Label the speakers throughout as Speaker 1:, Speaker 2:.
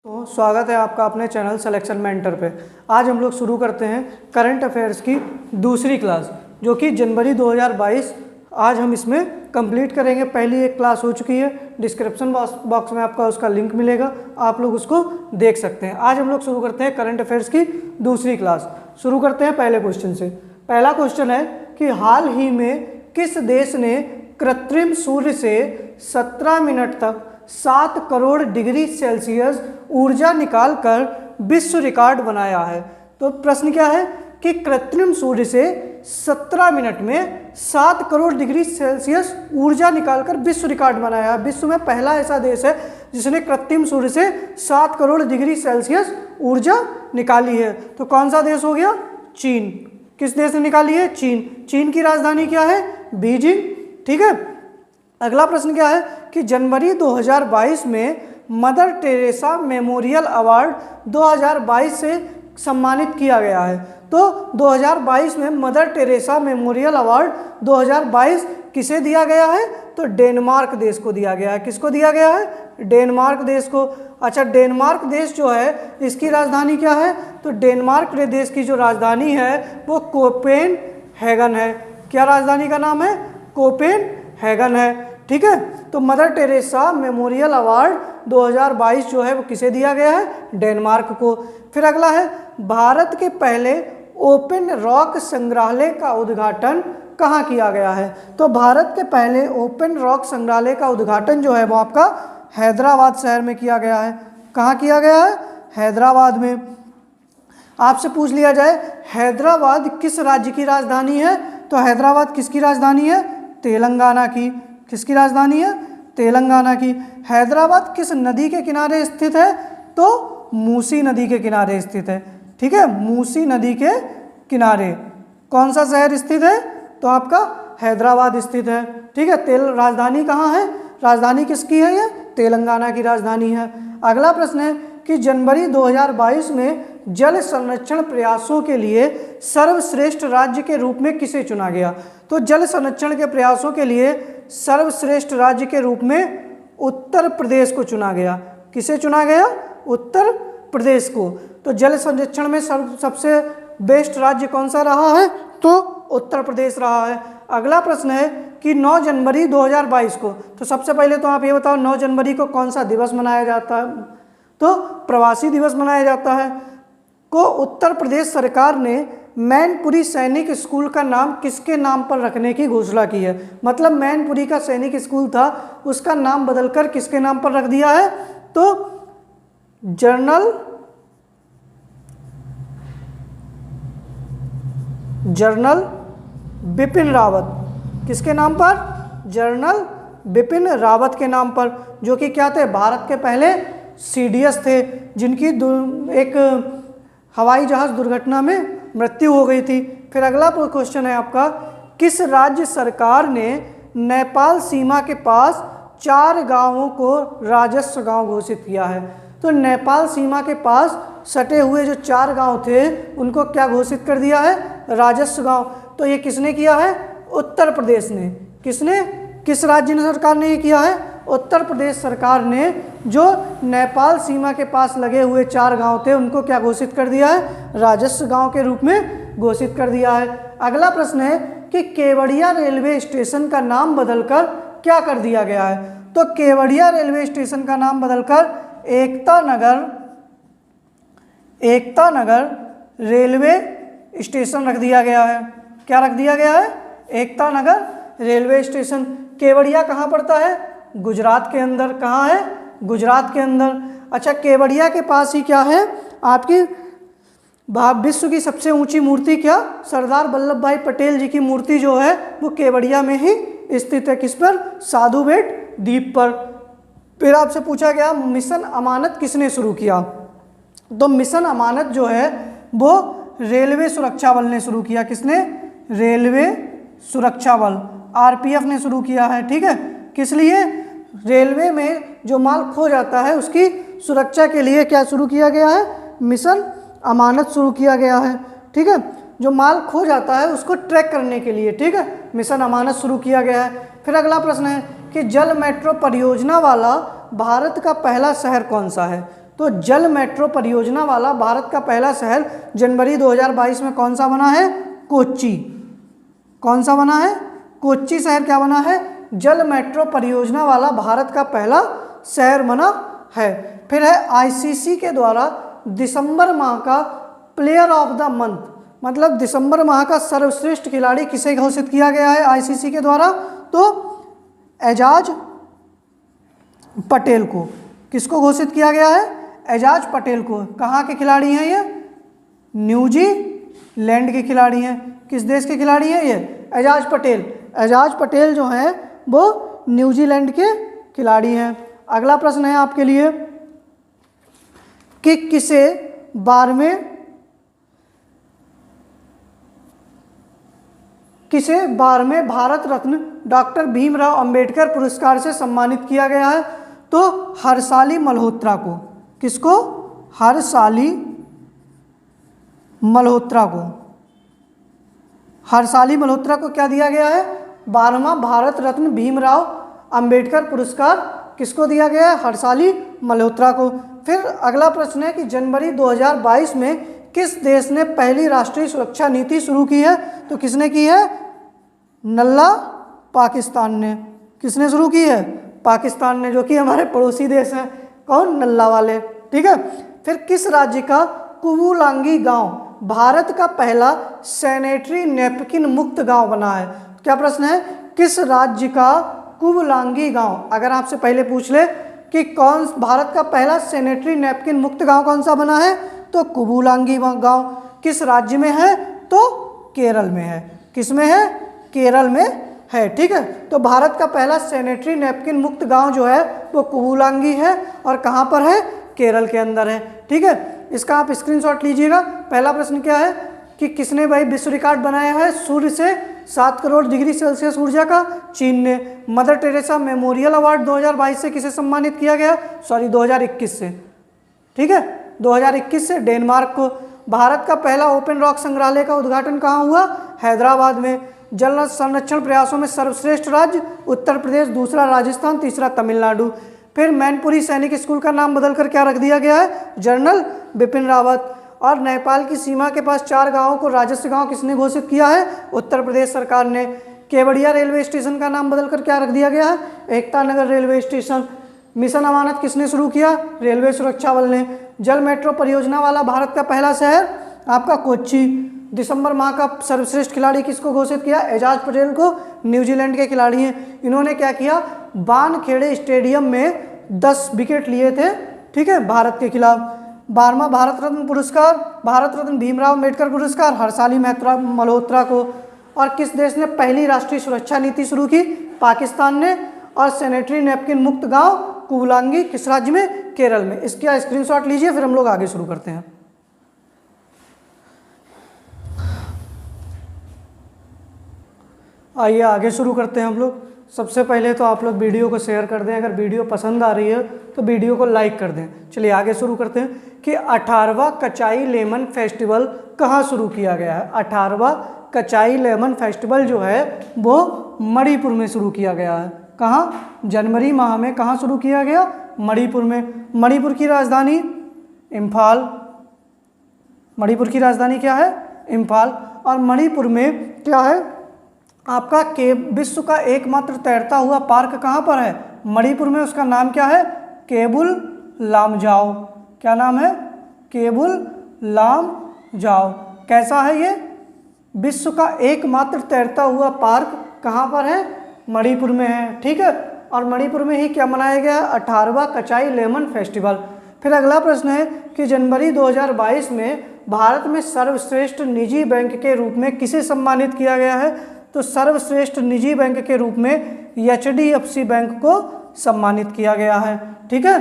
Speaker 1: तो स्वागत है आपका अपने चैनल सिलेक्शन मेंटर पे। आज हम लोग शुरू करते हैं करंट अफेयर्स की दूसरी क्लास, जो कि जनवरी 2022 आज हम इसमें कंप्लीट करेंगे। पहली एक क्लास हो चुकी है, डिस्क्रिप्शन बॉक्स में आपका उसका लिंक मिलेगा, आप लोग उसको देख सकते हैं। आज हम लोग शुरू करते हैं करंट अफेयर्स की दूसरी क्लास। शुरू करते हैं पहले क्वेश्चन से। पहला क्वेश्चन है कि हाल ही में किस देश ने कृत्रिम सूर्य से 17 मिनट तक 7 करोड़ डिग्री सेल्सियस ऊर्जा निकालकर विश्व रिकॉर्ड बनाया है। तो प्रश्न क्या है कि कृत्रिम सूर्य से 17 मिनट में 7 करोड़ डिग्री सेल्सियस ऊर्जा निकालकर विश्व रिकॉर्ड बनाया है। विश्व में पहला ऐसा देश है जिसने कृत्रिम सूर्य से 7 करोड़ डिग्री सेल्सियस ऊर्जा निकाली है। तो कौन सा देश हो गया? चीन। किस देश ने निकाली है? चीन। चीन की राजधानी क्या है? बीजिंग। ठीक है। अगला प्रश्न क्या है कि जनवरी 2022 में मदर टेरेसा मेमोरियल अवार्ड 2022 से सम्मानित किया गया है। तो 2022 में मदर टेरेसा मेमोरियल अवार्ड 2022 किसे दिया गया है? तो डेनमार्क देश को दिया गया है। किसको दिया गया है? डेनमार्क देश को। अच्छा, डेनमार्क देश जो है इसकी राजधानी क्या है? तो डेनमार्क देश की जो राजधानी है वो कोपेनहेगन है। क्या राजधानी का नाम है? कोपेनहेगन है। ठीक है। तो मदर टेरेसा मेमोरियल अवार्ड 2022 जो है वो किसे दिया गया है? डेनमार्क को। फिर अगला है भारत के पहले ओपन रॉक संग्रहालय का उद्घाटन कहाँ किया गया है? तो भारत के पहले ओपन रॉक संग्रहालय का उद्घाटन जो है वो आपका हैदराबाद शहर में किया गया है। कहाँ किया गया है? हैदराबाद में। आपसे पूछ लिया जाए हैदराबाद किस राज्य की राजधानी है? तो हैदराबाद किसकी राजधानी है? तेलंगाना की। किसकी राजधानी है? तेलंगाना की। हैदराबाद किस नदी के किनारे स्थित है? तो मूसी नदी के किनारे स्थित है। ठीक है, मूसी नदी के किनारे। कौन सा शहर स्थित है? तो आपका हैदराबाद स्थित है। ठीक है। राजधानी कहाँ है? राजधानी किसकी है? ये तेलंगाना की राजधानी है। अगला प्रश्न है कि जनवरी 2022 में जल संरक्षण प्रयासों के लिए सर्वश्रेष्ठ राज्य के रूप में किसे चुना गया? तो जल संरक्षण के प्रयासों के लिए सर्वश्रेष्ठ राज्य के रूप में उत्तर प्रदेश को चुना गया। किसे चुना गया? उत्तर प्रदेश को। तो जल संरक्षण में सबसे बेस्ट राज्य कौन सा रहा है? तो उत्तर प्रदेश रहा है। अगला प्रश्न है कि 9 जनवरी 2022 को, तो सबसे पहले तो आप ये बताओ 9 जनवरी को कौन सा दिवस मनाया जाता है? तो प्रवासी दिवस मनाया जाता है। को उत्तर प्रदेश सरकार ने मैनपुरी सैनिक स्कूल का नाम किसके नाम पर रखने की घोषणा की है? मतलब मैनपुरी का सैनिक स्कूल था, उसका नाम बदलकर किसके नाम पर रख दिया है? तो जनरल बिपिन रावत। किसके नाम पर? जनरल बिपिन रावत के नाम पर, जो कि क्या थे? भारत के पहले सीडीएस थे, जिनकी एक हवाई जहाज दुर्घटना में मृत्यु हो गई थी। फिर अगला क्वेश्चन है आपका, किस राज्य सरकार ने नेपाल सीमा के पास 4 गांवों को राजस्व गांव घोषित किया है? तो नेपाल सीमा के पास सटे हुए जो 4 गांव थे उनको क्या घोषित कर दिया है? राजस्व गांव। तो ये किसने किया है? उत्तर प्रदेश ने। किसने? किस राज्य ने सरकार ने ये किया है? उत्तर प्रदेश सरकार ने जो नेपाल सीमा के पास लगे हुए 4 गांव थे उनको क्या घोषित कर दिया है? राजस्व गांव के रूप में घोषित कर दिया है। अगला प्रश्न है कि केवड़िया रेलवे स्टेशन का नाम बदलकर क्या कर दिया गया है? तो केवड़िया रेलवे स्टेशन का नाम बदलकर एकता नगर रेलवे स्टेशन रख दिया गया है। क्या रख दिया गया है? Ekta Nagar railway station. केवड़िया कहाँ पड़ता है? गुजरात के अंदर। कहाँ है? गुजरात के अंदर। अच्छा, केवड़िया के पास ही क्या है? आपकी विश्व की सबसे ऊंची मूर्ति क्या? सरदार वल्लभ भाई पटेल जी की मूर्ति जो है वो केवड़िया में ही स्थित है। किस पर? साधु बेट द्वीप पर। फिर आपसे पूछा गया मिशन अमानत किसने शुरू किया? तो मिशन अमानत जो है वो रेलवे सुरक्षा बल ने शुरू किया। किसने? रेलवे सुरक्षा बल, आरपीएफ ने शुरू किया है। ठीक है। किस लिए? रेलवे में जो माल खो जाता है उसकी सुरक्षा के लिए क्या शुरू किया गया है? मिशन अमानत शुरू किया गया है। ठीक है। जो माल खो जाता है उसको ट्रैक करने के लिए, ठीक है, मिशन अमानत शुरू किया गया है। फिर अगला प्रश्न है कि जल मेट्रो परियोजना वाला भारत का पहला शहर कौन सा है? तो जल मेट्रो परियोजना वाला भारत का पहला शहर जनवरी 2022 में कौन सा बना है? कोच्चि। कौन सा बना है? कोच्चि शहर क्या बना है? जल मेट्रो परियोजना वाला भारत का पहला शहर बना है। फिर है आईसीसी के द्वारा दिसंबर माह का प्लेयर ऑफ द मंथ, मतलब दिसंबर माह का सर्वश्रेष्ठ खिलाड़ी किसे घोषित किया गया है आईसीसी के द्वारा? तो एजाज पटेल को। किसको घोषित किया गया है? एजाज पटेल को। कहाँ के खिलाड़ी हैं ये? न्यूजीलैंड के खिलाड़ी हैं। किस देश के खिलाड़ी हैं ये? एजाज पटेल। एजाज पटेल जो हैं वो न्यूजीलैंड के खिलाड़ी हैं। अगला प्रश्न है आपके लिए कि किसे 12वें भारत रत्न डॉक्टर भीमराव अंबेडकर पुरस्कार से सम्मानित किया गया है? तो हर्षाली मल्होत्रा को। किसको? हर्षाली मल्होत्रा को। हर्षाली मल्होत्रा को क्या दिया गया है? 12वां भारत रत्न भीमराव अंबेडकर पुरस्कार किसको दिया गया है? हर्षाली मल्होत्रा को। फिर अगला प्रश्न है कि जनवरी 2022 में किस देश ने पहली राष्ट्रीय सुरक्षा नीति शुरू की है? तो किसने की है? नल्ला पाकिस्तान ने। किसने शुरू की है? पाकिस्तान ने, जो कि हमारे पड़ोसी देश हैं। कौन? नल्ला वाले। ठीक है। फिर किस राज्य का कुबुलांगी गांव भारत का पहला सैनिटरी नैपकिन मुक्त गांव बना है? क्या प्रश्न है? किस राज्य का कुबुलांगी गांव, अगर आपसे पहले पूछ ले कि कौन भारत का पहला सैनिटरी नैपकिन मुक्त गांव कौन सा बना है, तो कुबुलांगी गांव किस राज्य में है? तो केरल में है। किस में है? केरल में है। ठीक है। तो भारत का पहला सैनिटरी नैपकिन मुक्त गांव जो है वो कुबुलांगी है और कहाँ पर है? केरल के अंदर है। ठीक है। इसका आप स्क्रीनशॉट लीजिएगा। पहला प्रश्न क्या है कि किसने भाई विश्व रिकॉर्ड बनाया है सूर्य से 7 करोड़ डिग्री सेल्सियस ऊर्जा का? चीन ने। मदर टेरेसा मेमोरियल अवार्ड 2022 से किसे सम्मानित किया गया? 2021 से। ठीक है, 2021 से डेनमार्क को। भारत का पहला ओपन रॉक संग्रहालय का उद्घाटन कहाँ हुआ? हैदराबाद में। जल संरक्षण प्रयासों में सर्वश्रेष्ठ राज्य उत्तर प्रदेश, दूसरा राजस्थान, तीसरा तमिलनाडु। फिर मैनपुरी सैनिक स्कूल का नाम बदलकर क्या रख दिया गया है? जनरल बिपिन रावत। और नेपाल की सीमा के पास 4 गांवों को राजस्व गांव किसने घोषित किया है? उत्तर प्रदेश सरकार ने। केवड़िया रेलवे स्टेशन का नाम बदलकर क्या रख दिया गया है? Ekta Nagar railway station. Mission अमानत किसने शुरू किया? रेलवे सुरक्षा बल ने। जल मेट्रो परियोजना वाला भारत का पहला शहर आपका कोच्चि। दिसंबर माह का सर्वश्रेष्ठ खिलाड़ी किसको घोषित किया? एजाज पटेल को। न्यूजीलैंड के खिलाड़ी हैं। इन्होंने क्या किया? वानखेड़े स्टेडियम में 10 विकेट लिए थे। ठीक है, भारत के खिलाफ। 12वां भारत रत्न पुरस्कार, भारत रत्न भीमराव अंबेडकर पुरस्कार हर्षाली मल्होत्रा को। और किस देश ने पहली राष्ट्रीय सुरक्षा नीति शुरू की? पाकिस्तान ने। और सैनिटरी नैपकिन मुक्त गांव कुबुलांगी किस राज्य में? केरल में। इसका स्क्रीनशॉट लीजिए, फिर हम लोग आगे शुरू करते हैं। आइए आगे शुरू करते हैं हम लोग। सबसे पहले तो आप लोग वीडियो को शेयर कर दें, अगर वीडियो पसंद आ रही है तो वीडियो को लाइक कर दें। चलिए आगे शुरू करते हैं कि 18वां कचाई लेमन फेस्टिवल कहाँ शुरू किया गया है? 18वां कचाई लेमन फेस्टिवल जो है वो मणिपुर में शुरू किया गया है। कहाँ? जनवरी माह में। कहाँ शुरू किया गया? मणिपुर में। मणिपुर की राजधानी इम्फाल। मणिपुर की राजधानी क्या है? इम्फाल। और मणिपुर में क्या है आपका विश्व का एकमात्र तैरता हुआ पार्क कहाँ पर है? मणिपुर में। उसका नाम क्या है? केबुल लामजाओ। क्या नाम है? केबुल लामजाओ। कैसा है ये? विश्व का एकमात्र तैरता हुआ पार्क कहाँ पर है? मणिपुर में है। ठीक है। और मणिपुर में ही क्या मनाया गया? 18वां कचाई लेमन फेस्टिवल। फिर अगला प्रश्न है कि जनवरी 2022 में भारत में सर्वश्रेष्ठ निजी बैंक के रूप में किसे सम्मानित किया गया है? तो सर्वश्रेष्ठ निजी बैंक के रूप में HDFC बैंक को सम्मानित किया गया है। ठीक है।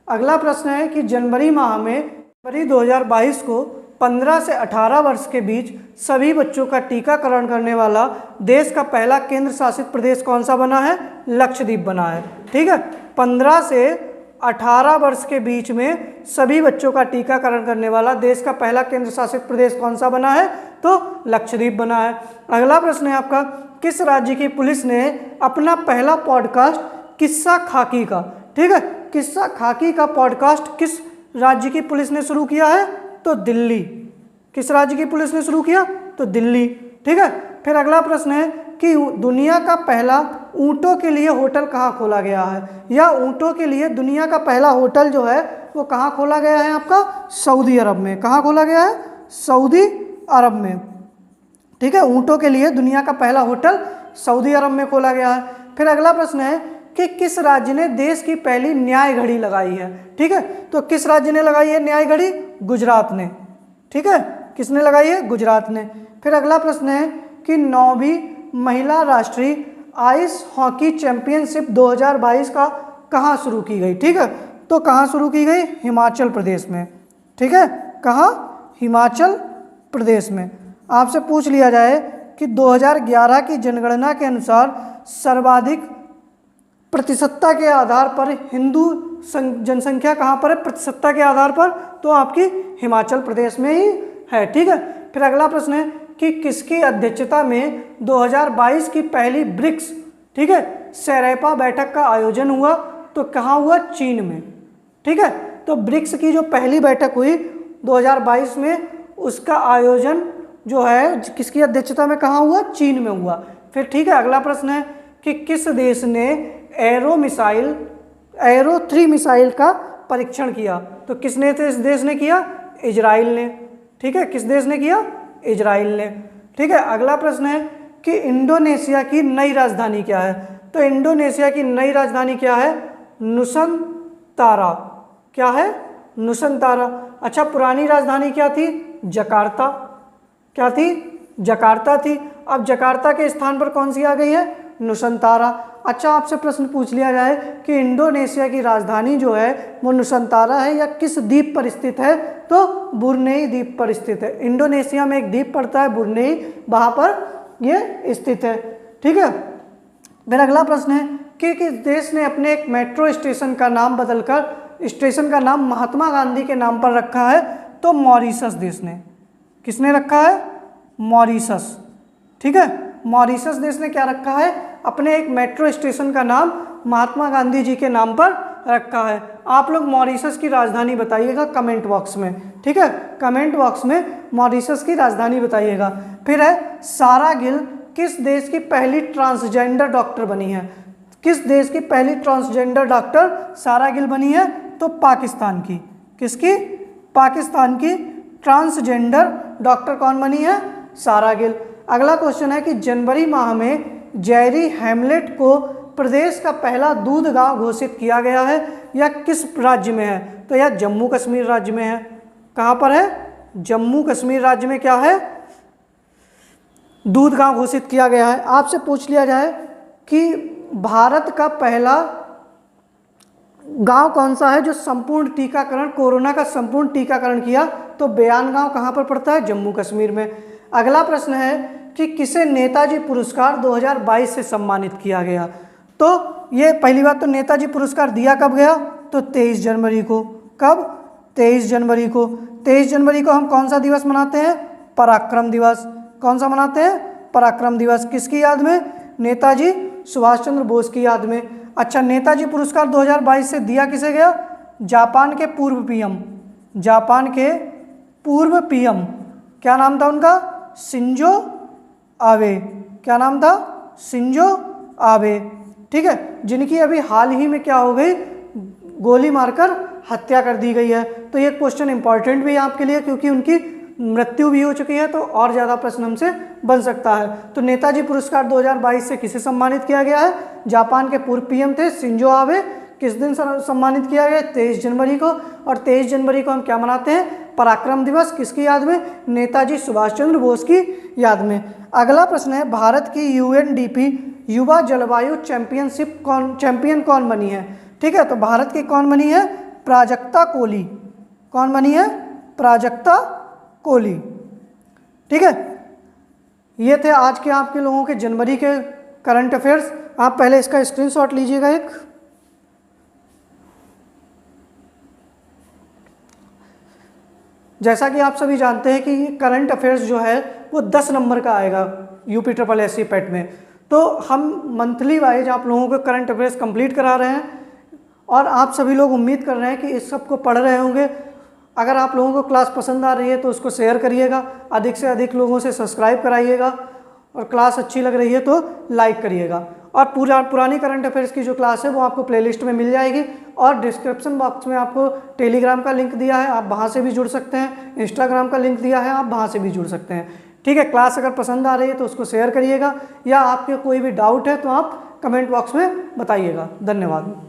Speaker 1: अगला प्रश्न है कि जनवरी माह में, जनवरी 2022 को 15 से 18 वर्ष के बीच सभी बच्चों का टीकाकरण करने वाला देश का पहला केंद्र शासित प्रदेश कौन सा बना है? लक्षद्वीप बना है। ठीक है। 15 से 18 वर्ष के बीच में सभी बच्चों का टीकाकरण करने वाला देश का पहला केंद्र शासित प्रदेश कौन सा बना है? तो लक्षद्वीप बना है। अगला प्रश्न है आपका, किस राज्य की पुलिस ने अपना पहला पॉडकास्ट किस्सा खाकी का, ठीक है, किस्सा खाकी का पॉडकास्ट किस राज्य की पुलिस ने शुरू किया है? तो दिल्ली। किस राज्य की पुलिस ने शुरू किया? तो दिल्ली। ठीक है। फिर अगला प्रश्न है कि दुनिया का पहला ऊंटों के लिए होटल कहाँ खोला गया है, या ऊंटों के लिए दुनिया का पहला होटल जो है वो कहाँ खोला गया है? आपका सऊदी अरब में। कहाँ खोला गया है? सऊदी अरब में। ठीक है। ऊंटों के लिए दुनिया का पहला होटल सऊदी अरब में खोला गया है। फिर अगला प्रश्न है कि किस राज्य ने देश की पहली न्याय घड़ी लगाई है? ठीक है। तो किस राज्य ने लगाई है न्याय घड़ी? गुजरात ने। ठीक है। किसने लगाई है? गुजरात ने। फिर अगला प्रश्न है कि 9वीं महिला राष्ट्रीय आइस हॉकी चैंपियनशिप 2022 का कहाँ शुरू की गई? ठीक है। तो कहाँ शुरू की गई? हिमाचल प्रदेश में। ठीक है। कहाँ? हिमाचल प्रदेश में। आपसे पूछ लिया जाए कि 2011 की जनगणना के अनुसार सर्वाधिक प्रतिशतता के आधार पर हिंदू जनसंख्या कहाँ पर है? प्रतिशतता के आधार पर तो आपकी हिमाचल प्रदेश में ही है। ठीक है। फिर अगला प्रश्न है कि किसकी अध्यक्षता में 2022 की पहली ब्रिक्स, ठीक है, सेरेपा बैठक का आयोजन हुआ? तो कहाँ हुआ? चीन में। ठीक है। तो ब्रिक्स की जो पहली बैठक हुई 2022 में, उसका आयोजन जो है किसकी अध्यक्षता में कहाँ हुआ? चीन में हुआ। फिर ठीक है। अगला प्रश्न है कि किस देश ने एरो 3 मिसाइल का परीक्षण किया? तो किसने इस देश ने किया? इजराइल ने। ठीक है। किस देश ने किया? इजराइल ने। ठीक है। अगला प्रश्न है कि इंडोनेशिया की नई राजधानी क्या है? तो इंडोनेशिया की नई राजधानी क्या है? नुसंतारा। क्या है? नुसंतारा। अच्छा, पुरानी राजधानी क्या थी? जकार्ता। क्या थी? जकार्ता थी। अब जकार्ता के स्थान पर कौन सी आ गई है? नुसंतारा। अच्छा, आपसे प्रश्न पूछ लिया जाए कि इंडोनेशिया की राजधानी जो है वो नुसंतारा है या किस द्वीप पर स्थित है? तो बुरनेई द्वीप पर स्थित है। इंडोनेशिया में एक द्वीप पड़ता है बुरनेई, वहाँ पर ये स्थित है। ठीक है। फिर अगला प्रश्न है कि किस देश ने अपने एक मेट्रो स्टेशन का नाम बदलकर स्टेशन का नाम महात्मा गांधी के नाम पर रखा है? तो मॉरिशस देश ने। किसने रखा है? मॉरिशस। ठीक है। मॉरिशस देश ने क्या रखा है? अपने एक मेट्रो स्टेशन का नाम महात्मा गांधी जी के नाम पर रखा है। आप लोग मॉरिशस की राजधानी बताइएगा कमेंट बॉक्स में। ठीक है। कमेंट बॉक्स में मॉरिशस की राजधानी बताइएगा। फिर है सारा गिल किस देश की पहली ट्रांसजेंडर डॉक्टर बनी है? किस देश की पहली ट्रांसजेंडर डॉक्टर सारा गिल बनी है? तो पाकिस्तान की। किसकी? पाकिस्तान की ट्रांसजेंडर डॉक्टर कौन बनी है? सारा गिल। अगला क्वेश्चन है कि जनवरी माह में जेरी हैमलेट को प्रदेश का पहला दूध गांव घोषित किया गया है या किस राज्य में है? तो यह जम्मू कश्मीर राज्य में है। कहाँ पर है? जम्मू कश्मीर राज्य में क्या है? दूध गांव घोषित किया गया है। आपसे पूछ लिया जाए कि भारत का पहला गांव कौन सा है जो संपूर्ण टीकाकरण, कोरोना का संपूर्ण टीकाकरण किया? तो बयान गांव कहाँ पर पड़ता है? जम्मू कश्मीर में। अगला प्रश्न है कि किसे नेताजी पुरस्कार 2022 से सम्मानित किया गया? तो ये पहली बात तो नेताजी पुरस्कार दिया कब गया? तो 23 जनवरी को। कब? 23 जनवरी को। 23 जनवरी को हम कौन सा दिवस मनाते हैं? पराक्रम दिवस। कौन सा मनाते हैं? पराक्रम दिवस। किसकी याद में? नेताजी सुभाष चंद्र बोस की याद में। अच्छा, नेताजी पुरस्कार 2022 से दिया किसे गया? जापान के पूर्व पीएम। जापान के पूर्व पीएम क्या नाम था उनका? Shinzo Abe. क्या नाम था? Shinzo Abe. ठीक है। जिनकी अभी हाल ही में क्या हो गई? गोली मारकर हत्या कर दी गई है। तो ये क्वेश्चन इंपॉर्टेंट भी है आपके लिए क्योंकि उनकी मृत्यु भी हो चुकी है, तो और ज़्यादा प्रश्न हमसे बन सकता है। तो नेताजी पुरस्कार 2022 से किसे सम्मानित किया गया है? जापान के पूर्व पीएम थे शिंजो आबे। किस दिन सम्मानित किया गया? 23 जनवरी को। और 23 जनवरी को हम क्या मनाते हैं? पराक्रम दिवस। किसकी याद में? नेताजी सुभाष चंद्र बोस की याद में। अगला प्रश्न है भारत की यूएनडीपी युवा जलवायु चैंपियन कौन बनी है? ठीक है। तो भारत की कौन बनी है? प्राजक्ता कोली। कौन बनी है? प्राजक्ता कोली। ठीक है। ये थे आज के आपके लोगों के जनवरी के करंट अफेयर्स। आप पहले इसका स्क्रीनशॉट लीजिएगा एक। जैसा कि आप सभी जानते हैं कि करंट अफेयर्स जो है वो 10 नंबर का आएगा UPSSC पेट में। तो हम मंथली वाइज आप लोगों को करंट अफेयर्स कंप्लीट करा रहे हैं और आप सभी लोग उम्मीद कर रहे हैं कि इस सब को पढ़ रहे होंगे। अगर आप लोगों को क्लास पसंद आ रही है तो उसको शेयर करिएगा, अधिक से अधिक लोगों से सब्सक्राइब कराइएगा, और क्लास अच्छी लग रही है तो लाइक करिएगा। और पुरानी करंट अफेयर्स की जो क्लास है वो आपको प्लेलिस्ट में मिल जाएगी, और डिस्क्रिप्शन बॉक्स में आपको टेलीग्राम का लिंक दिया है, आप वहाँ से भी जुड़ सकते हैं। इंस्टाग्राम का लिंक दिया है, आप वहाँ से भी जुड़ सकते हैं। ठीक है, क्लास अगर पसंद आ रही है तो उसको शेयर करिएगा, या आपके कोई भी डाउट है तो आप कमेंट बॉक्स में बताइएगा। धन्यवाद।